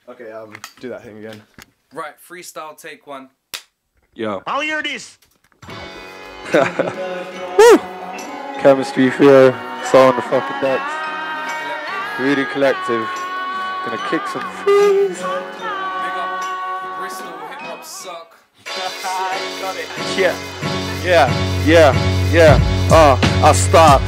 Okay, do that thing again. Right, freestyle, take one. Yo. I'll hear this. Woo! Chemistry Theo, so on the fucking decks. Really collective. Gonna kick some freeze. Big up Bristol, hip hop suck. Got it. Yeah. I'll start.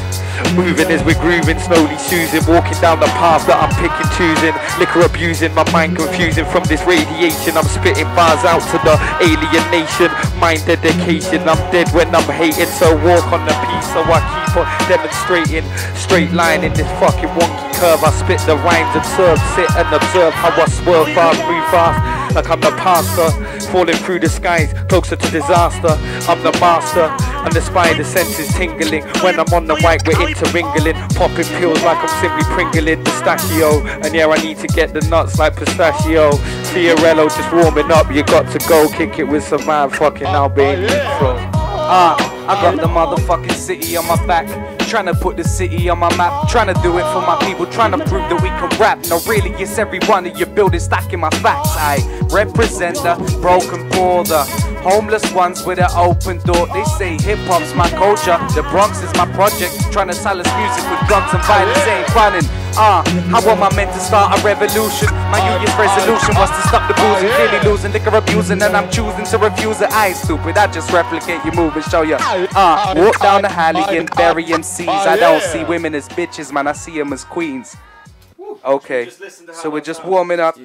Moving as we're grooving, slowly choosing, walking down the path that I'm picking, choosing, liquor abusing, my mind confusing from this radiation. I'm spitting bars out to the alien nation, mind dedication. I'm dead when I'm hating, so walk on the piece, so I keep on demonstrating. Straight line in this fucking wonky curve, I spit the rhymes, observe, sit and observe how I swerve fast, move fast. Like I'm the pastor, falling through the skies, closer to disaster. I'm the master, and the spider senses tingling. When I'm on the mic, we're intermingling, popping pills like I'm simply pringling pistachio. And yeah, I need to get the nuts like pistachio. Fiorello just warming up, you got to go kick it with some mad fucking Albanian flow. I got the motherfucking city on my back, trying to put the city on my map, trying to do it for my people, trying to prove that we can rap. No, really, it's every one of your buildings stacking my facts. I represent the broken poor, the homeless ones with an open door. They say hip-hop's my culture, the Bronx is my project, trying to silence music with guns and violence ain't running. How am I meant to start a revolution? My New Year's resolution was to stop the boozing, clearly losing, liquor abusing, and I'm choosing to refuse it. I ain't stupid, I just replicate your move and show you. Walk down the alley and bury MCs. I don't see women as bitches, man, I see them as queens. Okay, so we're just warming up.